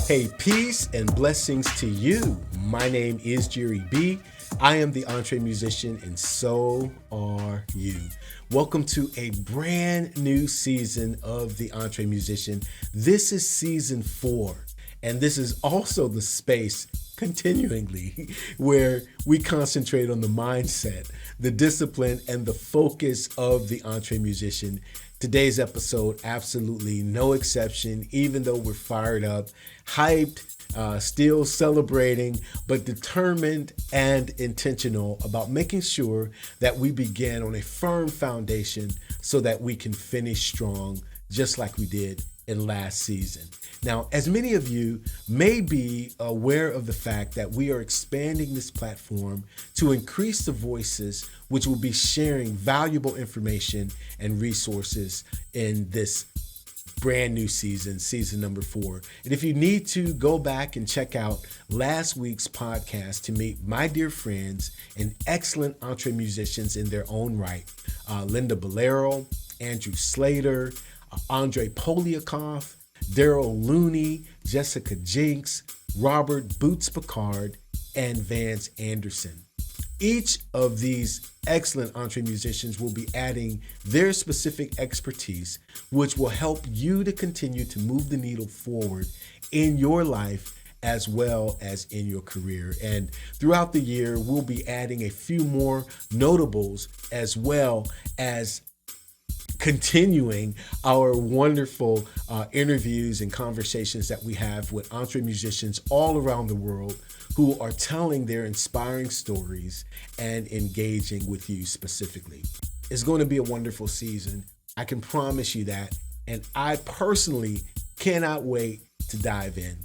Hey, peace and blessings to you. My name is Jere B. I am the Entre Musician, and so are you. Welcome to a brand new season of the Entre Musician. This is season 4, and this is also the space continually where we concentrate on the mindset, the discipline, and the focus of the Entre Musician. Today's episode, absolutely no exception, even though we're fired up, hyped, still celebrating, but determined and intentional about making sure that we begin on a firm foundation so that we can finish strong, just like we did in last season. Now, as many of you may be aware of the fact that we are expanding this platform to increase the voices which will be sharing valuable information and resources in this brand new season, season number 4. And if you need to go back and check out last week's podcast to meet my dear friends and excellent entre musicians in their own right, Linda Bolero, Andrew Slater, Andre Poliakoff, Daryl Looney, Jessica Jinks, Robert Boots Picard, and Vance Anderson. Each of these excellent entre musicians will be adding their specific expertise, which will help you to continue to move the needle forward in your life as well as in your career. And throughout the year, we'll be adding a few more notables as well as continuing our wonderful interviews and conversations that we have with entre musicians all around the world who are telling their inspiring stories and engaging with you specifically. It's going to be a wonderful season. I can promise you that. And I personally cannot wait to dive in.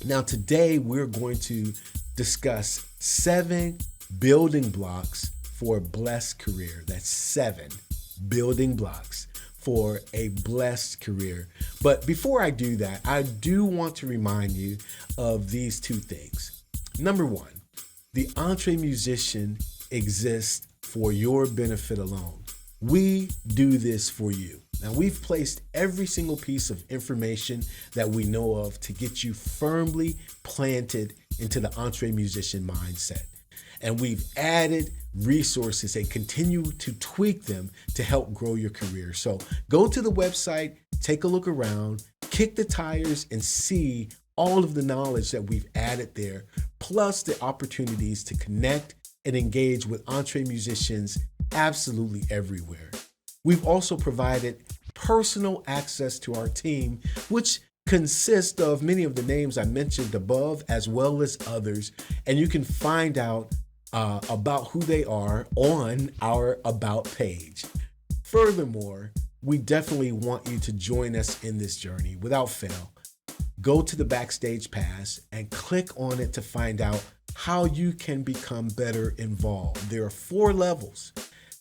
Now, today we're going to discuss 7 building blocks for a blessed career. That's 7 building blocks for a blessed career. But before I do that, I do want to remind you of these 2 things. Number 1, the Entre Musician exists for your benefit alone. We do this for you. Now, we've placed every single piece of information that we know of to get you firmly planted into the Entre Musician mindset. And we've added resources and continue to tweak them to help grow your career. So go to the website, take a look around, kick the tires, and see all of the knowledge that we've added there, plus the opportunities to connect and engage with entre musicians absolutely everywhere. We've also provided personal access to our team, which consists of many of the names I mentioned above, as well as others, and you can find out about who they are on our About page. Furthermore, we definitely want you to join us in this journey without fail. Go to the Backstage Pass and click on it to find out how you can become better involved. There are 4 levels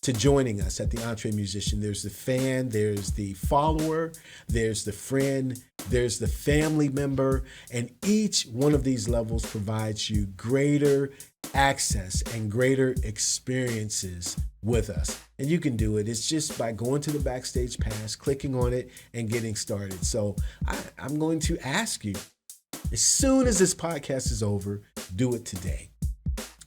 to joining us at the Entre Musician. There's the fan, there's the follower, there's the friend, there's the family member, and each one of these levels provides you greater access and greater experiences with us. And you can do it. It's just by going to the Backstage Pass, clicking on it, and getting started. So I'm going to ask you, as soon as this podcast is over, do it today.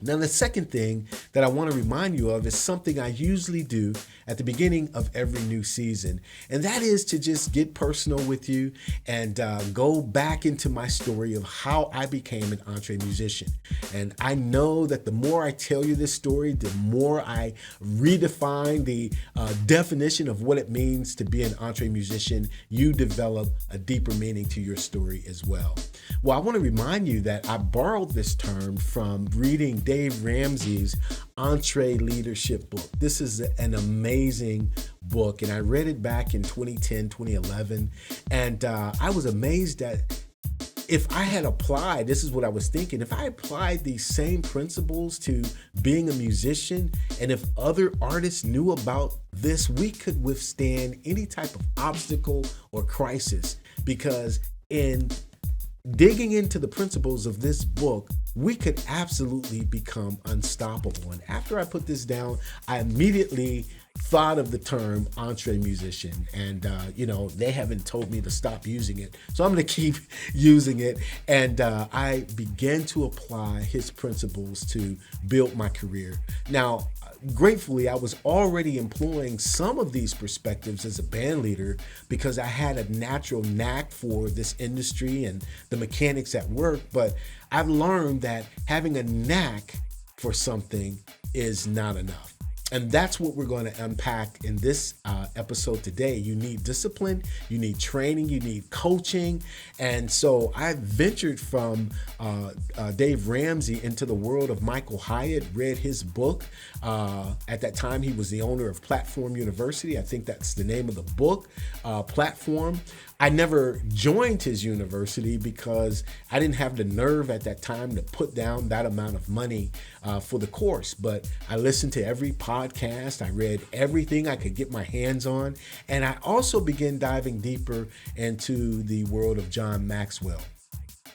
Now, the second thing that I want to remind you of is something I usually do at the beginning of every new season, and that is to just get personal with you and go back into my story of how I became an entre musician. And I know that the more I tell you this story, the more I redefine the definition of what it means to be an entre musician, you develop a deeper meaning to your story as well. Well, I want to remind you that I borrowed this term from reading Dave Ramsey's Entre Leadership book. This is an amazing book, and I read it back in 2010, 2011, and I was amazed that if I had applied, this is what I was thinking, if I applied these same principles to being a musician, and if other artists knew about this, we could withstand any type of obstacle or crisis, because in digging into the principles of this book, we could absolutely become unstoppable. And after I put this down, I immediately thought of the term entre musician, and they haven't told me to stop using it, so I'm going to keep using it. And I began to apply his principles to build my career. Now, gratefully, I was already employing some of these perspectives as a band leader because I had a natural knack for this industry and the mechanics at work. But I've learned that having a knack for something is not enough. And that's what we're going to unpack in this episode today. You need discipline, you need training, you need coaching. And so I ventured from Dave Ramsey into the world of Michael Hyatt, read his book. At that time, he was the owner of Platform University. I think that's the name of the book, Platform. I never joined his university because I didn't have the nerve at that time to put down that amount of money for the course. But I listened to every podcast. I read everything I could get my hands on. And I also began diving deeper into the world of John Maxwell.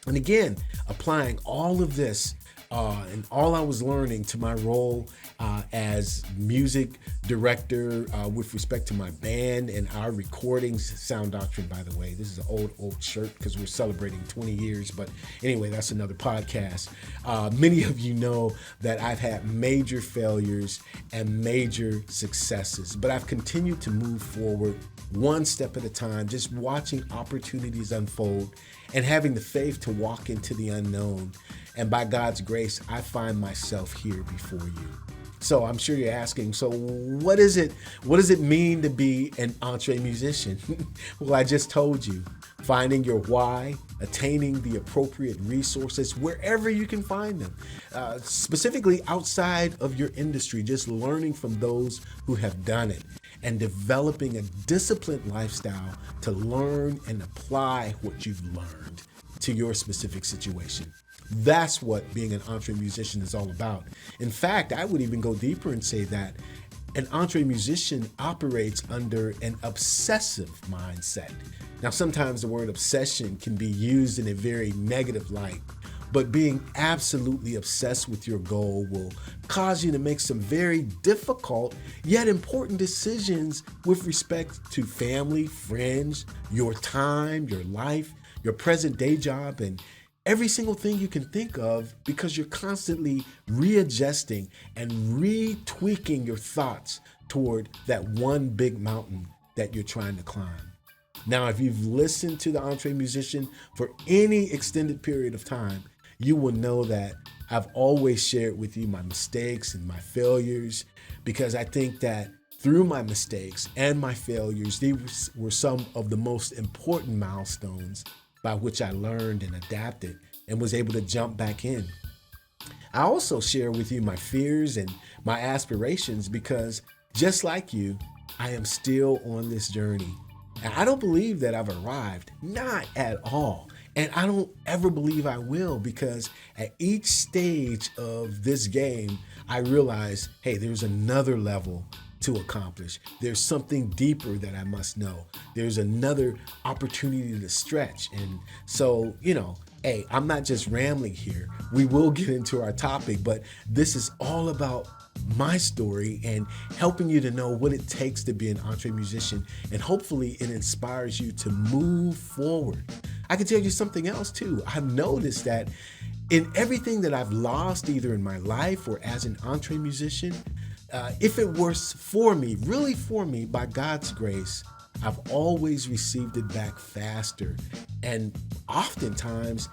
And again, applying all of this and all I was learning to my role as music director with respect to my band and our recordings. Sound Doctrine, by the way. This is an old shirt because we're celebrating 20 years. But anyway, that's another podcast. Many of you know that I've had major failures and major successes, but I've continued to move forward one step at a time, just watching opportunities unfold and having the faith to walk into the unknown. And by God's grace, I find myself here before you. So I'm sure you're asking, so what is it? What does it mean to be an entre musician? Well, I just told you, finding your why, attaining the appropriate resources wherever you can find them, specifically outside of your industry, just learning from those who have done it and developing a disciplined lifestyle to learn and apply what you've learned to your specific situation. That's what being an entre musician is all about. In fact, I would even go deeper and say that an entre musician operates under an obsessive mindset. Now, sometimes the word obsession can be used in a very negative light, but being absolutely obsessed with your goal will cause you to make some very difficult yet important decisions with respect to family, friends, your time, your life, your present day job, and every single thing you can think of, because you're constantly readjusting and retweaking your thoughts toward that one big mountain that you're trying to climb. Now, if you've listened to the Entre Musician for any extended period of time, you will know that I've always shared with you my mistakes and my failures, because I think that through my mistakes and my failures, these were some of the most important milestones by which I learned and adapted and was able to jump back in. I also share with you my fears and my aspirations because, just like you, I am still on this journey. And I don't believe that I've arrived, not at all. And I don't ever believe I will, because at each stage of this game, I realize, hey, there's another level to accomplish. There's something deeper that I must know. There's another opportunity to stretch. And so, hey, I'm not just rambling here. We will get into our topic, but this is all about my story and helping you to know what it takes to be an entre musician. And hopefully it inspires you to move forward. I can tell you something else too. I've noticed that in everything that I've lost, either in my life or as an entre musician, if it was for me, really for me, by God's grace, I've always received it back faster. And oftentimes,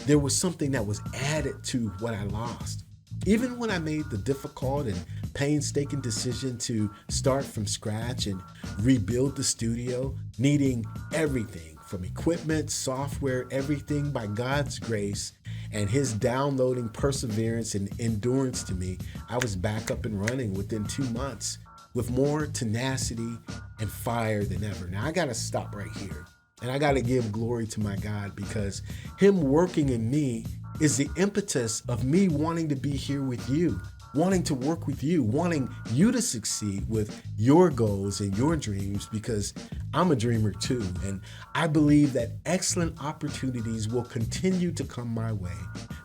there was something that was added to what I lost. Even when I made the difficult and painstaking decision to start from scratch and rebuild the studio, needing everything from equipment, software, everything, by God's grace and his downloading perseverance and endurance to me, I was back up and running within 2 months with more tenacity and fire than ever. Now, I got to stop right here. And I got to give glory to my God, because him working in me is the impetus of me wanting to be here with you. wanting to work with you, wanting you to succeed with your goals and your dreams, because I'm a dreamer too. And I believe that excellent opportunities will continue to come my way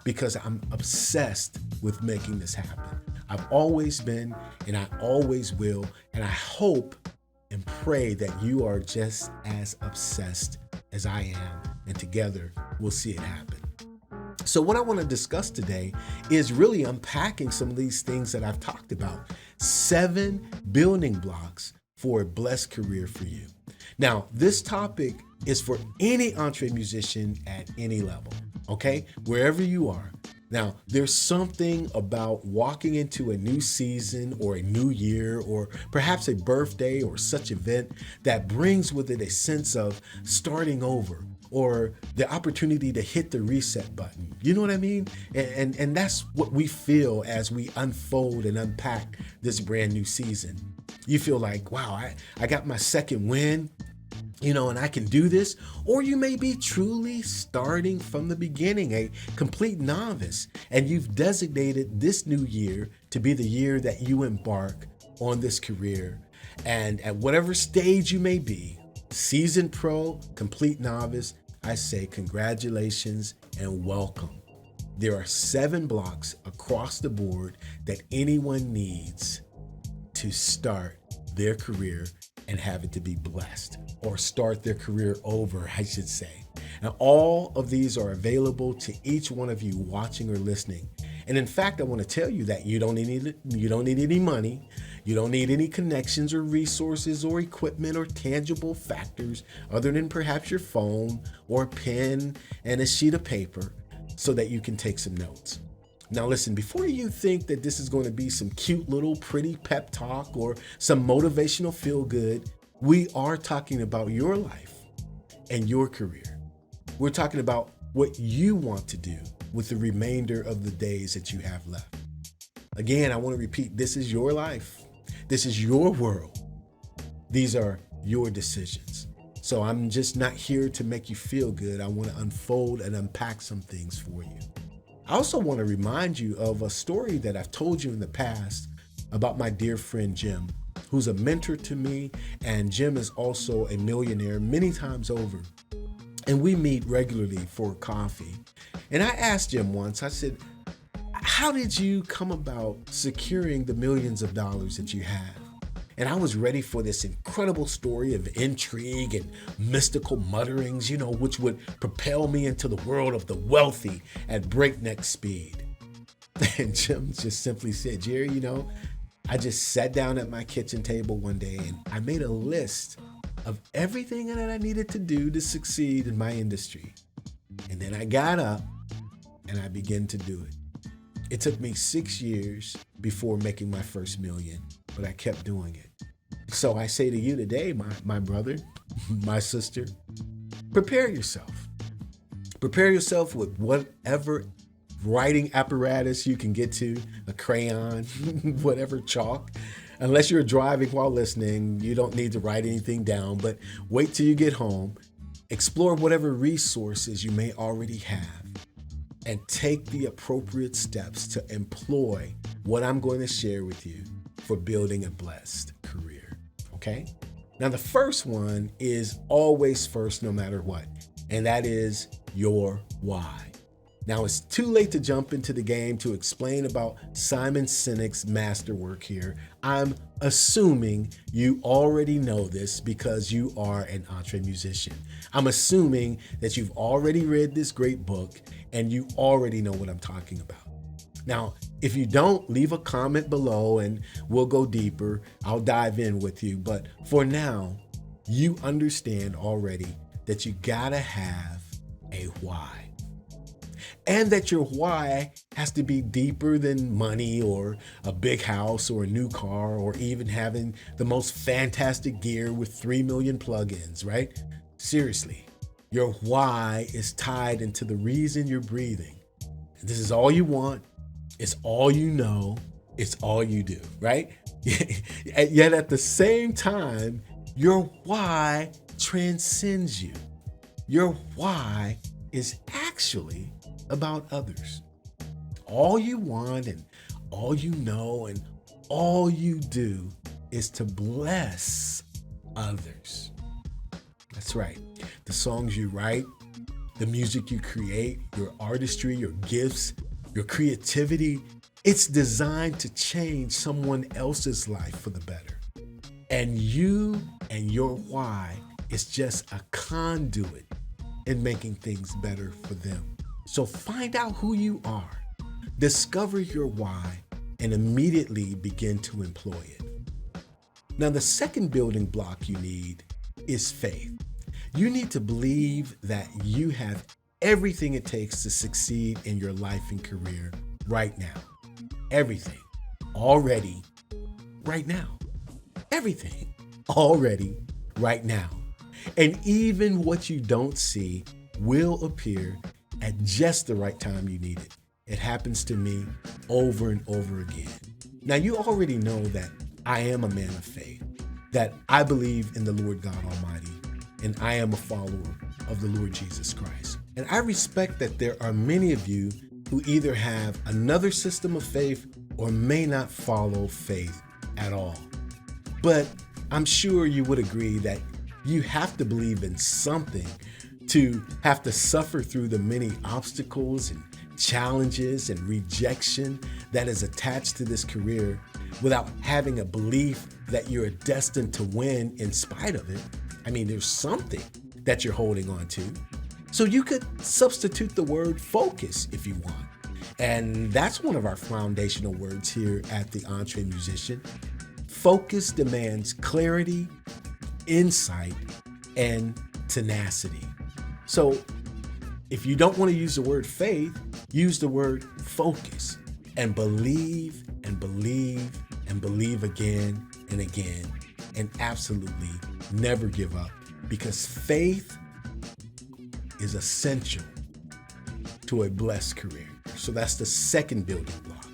because I'm obsessed with making this happen. I've always been, and I always will. And I hope and pray that you are just as obsessed as I am. And together we'll see it happen. So what I want to discuss today is really unpacking some of these things that I've talked about. 7 building blocks for a blessed career for you. Now, this topic is for any entre musician at any level, okay? Wherever you are. Now, there's something about walking into a new season or a new year or perhaps a birthday or such event that brings with it a sense of starting over or the opportunity to hit the reset button. You know what I mean? And that's what we feel as we unfold and unpack this brand new season. You feel like, wow, I got my second win, and I can do this. Or you may be truly starting from the beginning, a complete novice, and you've designated this new year to be the year that you embark on this career. And at whatever stage you may be, seasoned pro, complete novice, I say congratulations and welcome. There are 7 blocks across the board that anyone needs to start their career and have it to be blessed, or start their career over, I should say. And all of these are available to each one of you watching or listening. And in fact, I want to tell you that you don't need any money. You don't need any connections or resources or equipment or tangible factors other than perhaps your phone or a pen and a sheet of paper so that you can take some notes. Now listen, before you think that this is going to be some cute little pretty pep talk or some motivational feel good, we are talking about your life and your career. We're talking about what you want to do with the remainder of the days that you have left. Again, I want to repeat, this is your life. This is your world. These are your decisions. So I'm just not here to make you feel good. I want to unfold and unpack some things for you. I also want to remind you of a story that I've told you in the past about my dear friend Jim, who's a mentor to me, and Jim is also a millionaire many times over. And we meet regularly for coffee. And I asked Jim once, I said, how did you come about securing the millions of dollars that you have? And I was ready for this incredible story of intrigue and mystical mutterings, which would propel me into the world of the wealthy at breakneck speed. And Jim just simply said, Jerry, I just sat down at my kitchen table one day and I made a list of everything that I needed to do to succeed in my industry. And then I got up and I began to do it. It took me 6 years before making my first million, but I kept doing it. So I say to you today, my brother, my sister, prepare yourself. Prepare yourself with whatever writing apparatus you can get to, a crayon, whatever, chalk. Unless you're driving while listening, you don't need to write anything down, but wait till you get home, explore whatever resources you may already have, and take the appropriate steps to employ what I'm going to share with you for building a blessed career, okay? Now, the first one is always first no matter what, and that is your why. Now, it's too late to jump into the game to explain about Simon Sinek's masterwork here. I'm assuming you already know this because you are an entre musician. I'm assuming that you've already read this great book and you already know what I'm talking about. Now, if you don't, leave a comment below and we'll go deeper. I'll dive in with you. But for now, you understand already that you gotta have a why. And that your why has to be deeper than money or a big house or a new car or even having the most fantastic gear with 3 million plugins, right? Seriously, your why is tied into the reason you're breathing. This is all you want. It's all you know. It's all you do, right? Yet at the same time, your why transcends you. Your why is actually about others. All you want and all you know and all you do is to bless others. That's right. The songs you write, the music you create, your artistry, your gifts, your creativity, it's designed to change someone else's life for the better. And you and your why is just a conduit in making things better for them. So find out who you are, discover your why, and immediately begin to employ it. Now, the second building block you need is faith. You need to believe that you have everything it takes to succeed in your life and career right now. Everything already right now. Everything already right now. And even what you don't see will appear at just the right time you need it. It happens to me over and over again. Now, you already know that I am a man of faith, that I believe in the Lord God Almighty, and I am a follower of the Lord Jesus Christ. And I respect that there are many of you who either have another system of faith or may not follow faith at all. But I'm sure you would agree that you have to believe in something to have to suffer through the many obstacles and challenges and rejection that is attached to this career without having a belief that you're destined to win in spite of it. I mean, there's something that you're holding on to. So you could substitute the word focus if you want. And that's one of our foundational words here at the EntreMusician. Focus demands clarity, insight, and tenacity. So if you don't want to use the word faith, use the word focus and believe and believe and believe again and again, and absolutely never give up, because faith is essential to a blessed career. So that's the second building block.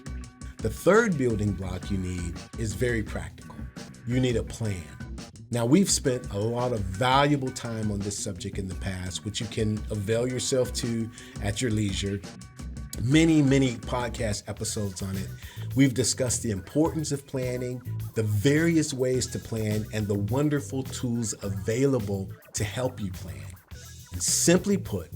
The third building block you need is very practical. You need a plan. Now, we've spent a lot of valuable time on this subject in the past, which you can avail yourself to at your leisure. Many podcast episodes on it. We've discussed the importance of planning, the various ways to plan, and the wonderful tools available to help you plan. And simply put,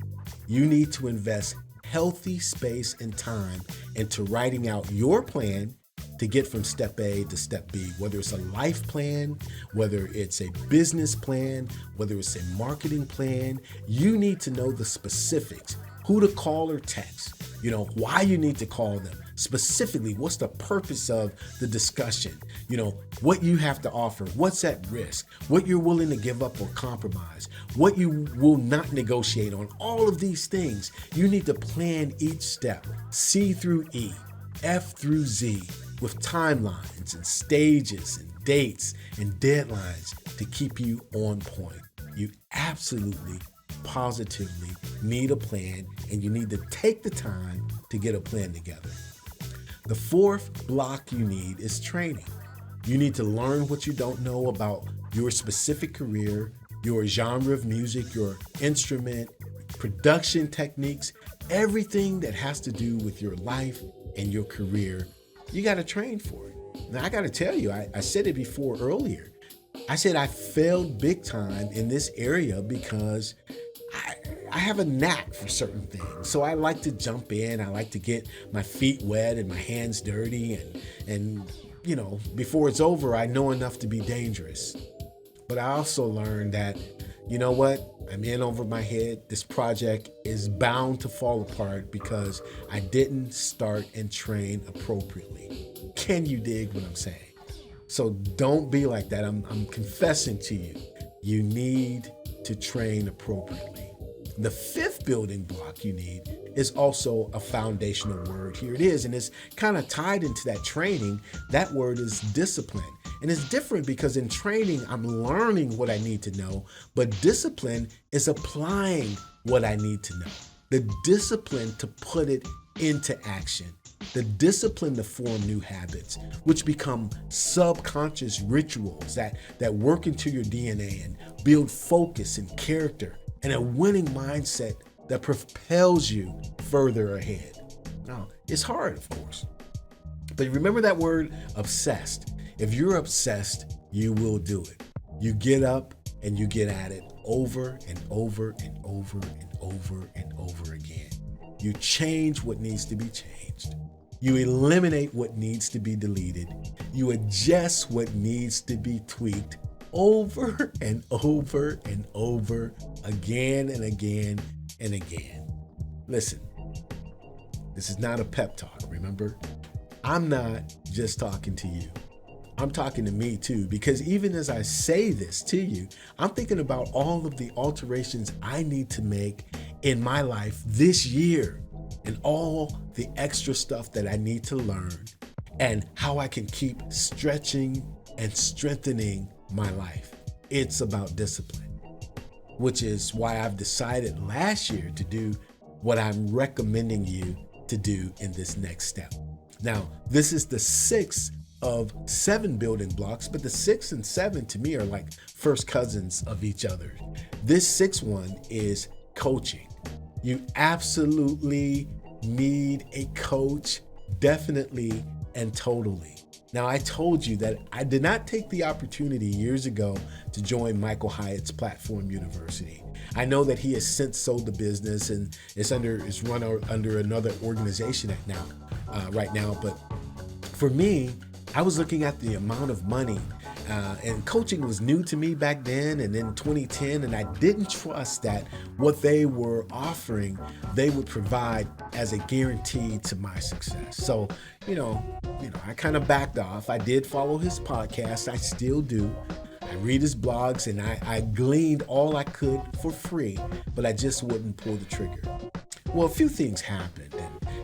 you need to invest healthy space and time into writing out your plan to get from step A to step B, whether it's a life plan, whether it's a business plan, whether it's a marketing plan. You need to know the specifics, who to call or text, why you need to call them, specifically what's the purpose of the discussion, what you have to offer, what's at risk, what you're willing to give up or compromise, what you will not negotiate on. All of these things, you need to plan each step, C through E, F through Z, with timelines and stages and dates and deadlines to keep you on point. You absolutely, positively need a plan, and you need to take the time to get a plan together. The fourth block you need is training. You need to learn what you don't know about your specific career, your genre of music, your instrument, production techniques, everything that has to do with your life and your career. You got to train for it. Now, I got to tell you, I said it before earlier. I said I failed big time in this area because I have a knack for certain things. So I like to jump in. I like to get my feet wet and my hands dirty. And before it's over, I know enough to be dangerous. But I also learned that, you know what? I'm in over my head. This project is bound to fall apart because I didn't start and train appropriately. Can you dig what I'm saying? So don't be like that. I'm confessing to you. You need to train appropriately. The fifth building block you need is also a foundational word. Here it is, and it's kind of tied into that training. That word is discipline. And it's different because in training, I'm learning what I need to know, but discipline is applying what I need to know. The discipline to put it into action. The discipline to form new habits, which become subconscious rituals that work into your DNA and build focus and character and a winning mindset that propels you further ahead. Now, it's hard, of course, But remember that word obsessed. If you're obsessed, you will do it. You get up and you get at it over and over and over and over and over again. You change what needs to be changed. You eliminate what needs to be deleted. You adjust what needs to be tweaked over and over and over again and again and again. Listen, this is not a pep talk, remember? I'm not just talking to you. I'm talking to me too, because even as I say this to you, I'm thinking about all of the alterations I need to make in my life this year and all the extra stuff that I need to learn and how I can keep stretching and strengthening my life. It's about discipline, which is why I've decided last year to do what I'm recommending you to do in this next step. Now, this is the 6th of 7 building blocks, but the 6 and 7 to me are like first cousins of each other. This 6th one is coaching. You absolutely need a coach, definitely and totally. Now, I told you that I did not take the opportunity years ago to join Michael Hyatt's Platform University. I know that he has since sold the business and it's run under another organization right now. But for me, I was looking at the amount of money and coaching was new to me back then and in 2010, and I didn't trust that what they were offering, they would provide as a guarantee to my success. So, I kind of backed off. I did follow his podcast. I still do. I read his blogs and I gleaned all I could for free, but I just wouldn't pull the trigger. Well, a few things happened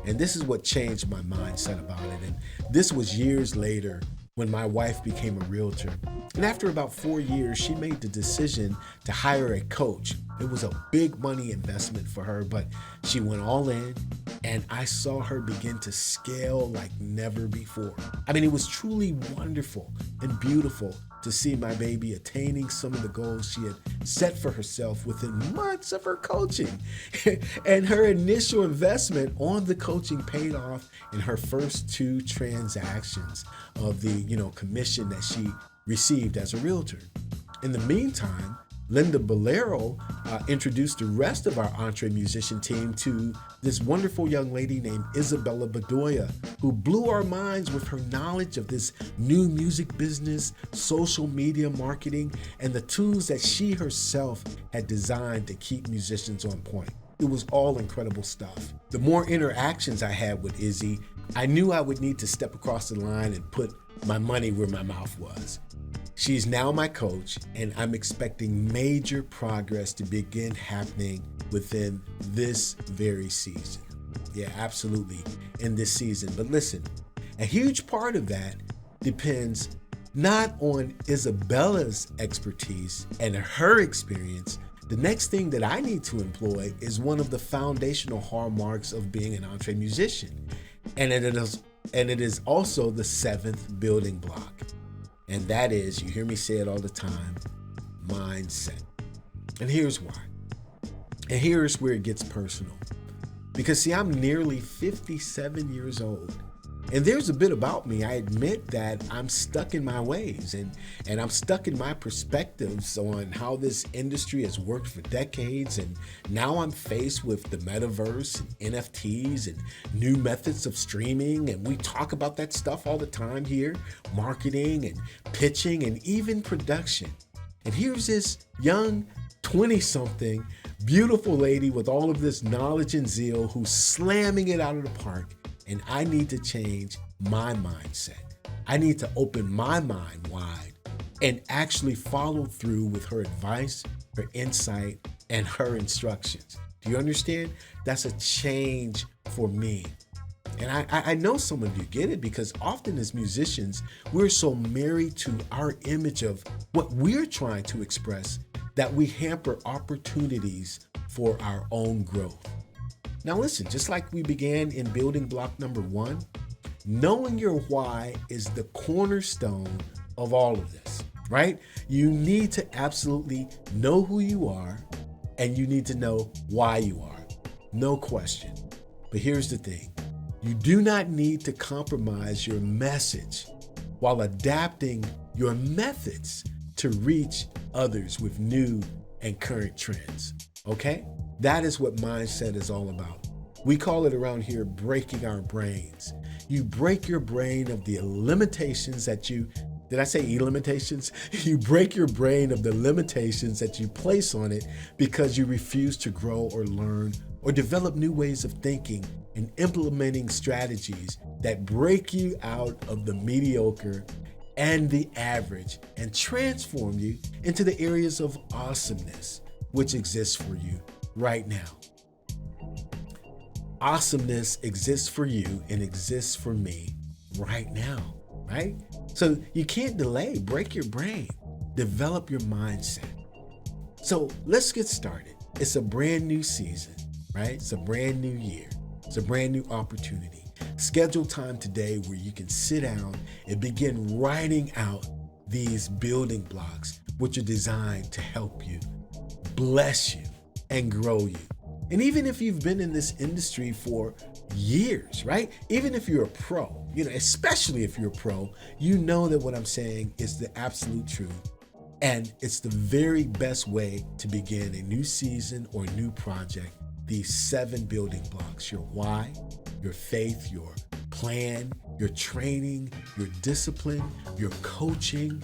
and this is what changed my mindset about it. And this was years later when my wife became a realtor. And after about 4 years, she made the decision to hire a coach. It was a big money investment for her, but she went all in and I saw her begin to scale like never before. I mean, it was truly wonderful and beautiful to see my baby attaining some of the goals she had set for herself within months of her coaching. And her initial investment on the coaching paid off in her first 2 transactions of the, commission that she received as a realtor. In the meantime, Linda Bolero introduced the rest of our EntreMusician team to this wonderful young lady named Isabella Bedoya, who blew our minds with her knowledge of this new music business, social media marketing, and the tools that she herself had designed to keep musicians on point. It was all incredible stuff. The more interactions I had with Izzy, I knew I would need to step across the line and put my money where my mouth was. She's now my coach, and I'm expecting major progress to begin happening within this very season. Yeah, absolutely, in this season. But listen, a huge part of that depends not on Isabella's expertise and her experience. The next thing that I need to employ is one of the foundational hallmarks of being an EntreMusician, and it is also the 7th building block. And that is, you hear me say it all the time, mindset. And here's why. And here's where it gets personal. Because see, I'm nearly 57 years old. And there's a bit about me, I admit that I'm stuck in my ways and I'm stuck in my perspectives on how this industry has worked for decades. And now I'm faced with the metaverse and NFTs and new methods of streaming. And we talk about that stuff all the time here, marketing and pitching and even production. And here's this young 20-something, beautiful lady with all of this knowledge and zeal who's slamming it out of the park. And I need to change my mindset. I need to open my mind wide and actually follow through with her advice, her insight, and her instructions. Do you understand? That's a change for me. And I know some of you get it because often as musicians, we're so married to our image of what we're trying to express that we hamper opportunities for our own growth. Now listen, just like we began in building block number 1, knowing your why is the cornerstone of all of this, right? You need to absolutely know who you are and you need to know why you are. No question. But here's the thing. You do not need to compromise your message while adapting your methods to reach others with new and current trends. Okay? That is what mindset is all about. We call it around here breaking our brains. You break your brain of the limitations that you, did I say limitations? You break your brain of the limitations that you place on it because you refuse to grow or learn or develop new ways of thinking and implementing strategies that break you out of the mediocre and the average and transform you into the areas of awesomeness which exists for you right now. Awesomeness exists for you and exists for me right now, right? So you can't delay, break your brain, develop your mindset. So let's get started. It's a brand new season, right? It's a brand new year. It's a brand new opportunity. Schedule time today where you can sit down and begin writing out these building blocks, which are designed to help you, bless you, and grow you. And even if you've been in this industry for years, right? Even if you're a pro, especially if you're a pro, you know that what I'm saying is the absolute truth. And it's the very best way to begin a new season or new project. These 7 building blocks: your why, your faith, your plan, your training, your discipline, your coaching,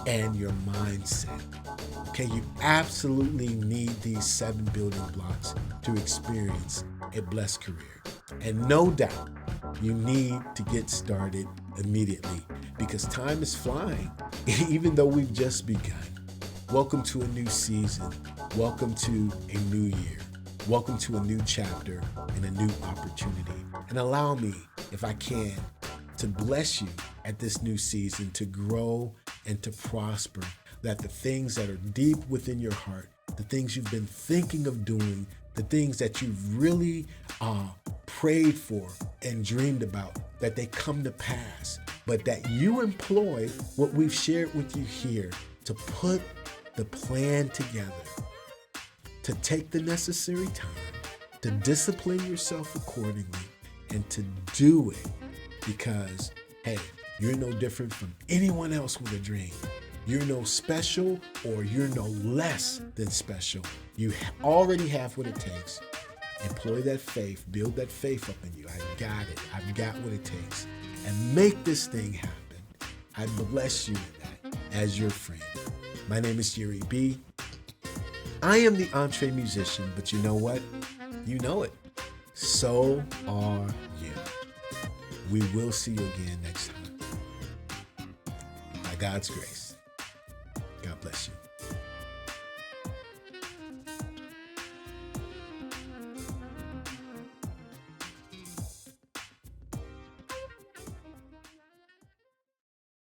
and your mindset. Okay, you absolutely need these 7 building blocks to experience a blessed career. And no doubt, you need to get started immediately because time is flying, even though we've just begun. Welcome to a new season. Welcome to a new year. Welcome to a new chapter and a new opportunity. And allow me, if I can, to bless you at this new season, to grow and to prosper, that the things that are deep within your heart, the things you've been thinking of doing, the things that you've really prayed for and dreamed about, that they come to pass, but that you employ what we've shared with you here to put the plan together, to take the necessary time, to discipline yourself accordingly, and to do it because, hey, you're no different from anyone else with a dream. You're no special or you're no less than special. You already have what it takes. Employ that faith, build that faith up in you. I got it. I've got what it takes. And make this thing happen. I bless you in that as your friend. My name is Jere B. I am the EntreMusician, but you know what? You know it. So are you. We will see you again next time. By God's grace. God bless you.